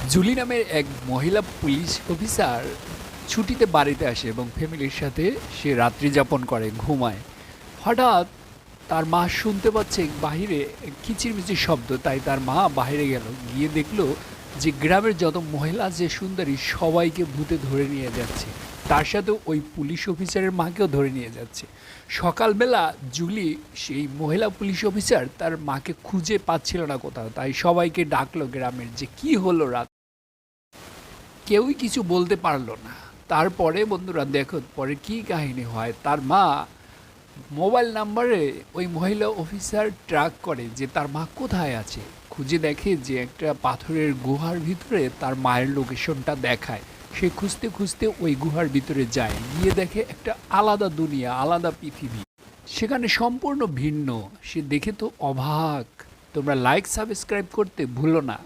Julie নামের এক মহিলা পুলিশ অফিসার ছুটিতে বাড়িতে আসে এবং ফ্যামিলির সাথে সে রাত্রি যাপন করে, ঘুমায়। হঠাৎ তার মা শুনতে পাচ্ছে বাহিরে কিচিরমিচির শব্দ, তাই তার মা বাইরে গেল, গিয়ে দেখলো যে গ্রামের যত মহিলা যে সুন্দরী সবাইকে ভূতে ধরে নিয়ে যাচ্ছে, তার সাথে ওই পুলিশ অফিসারের মাকেও ধরে নিয়ে যাচ্ছে। সকালবেলা জুলি, সেই মহিলা পুলিশ অফিসার, তার মাকে খুঁজে পাচ্ছিল না কোথাও, তাই সবাইকে ডাকলো গ্রামের, যে কি হলো রাত। কেউই কিছু বলতে পারলো না। তারপরে বন্ধুরা দেখো পরে কি কাহিনী হয়। তার মা মোবাইল নাম্বারে ওই মহিলা অফিসার ট্র্যাক করে যে তার মা কোথায় আছে। খুঁজে দেখে যে একটা পাথরের গুহার ভিতরে তার মায়ের লোকেশনটা দেখায়। সে খুঁজতে খুঁজতে ওই গুহার ভিতরে যায়, গিয়ে দেখে একটা আলাদা দুনিয়া, আলাদা পৃথিবী, সেখানে সম্পূর্ণ ভিন্ন। সে দেখে তো অবাক। তোমরা লাইক সাবস্ক্রাইব করতে ভুলো না।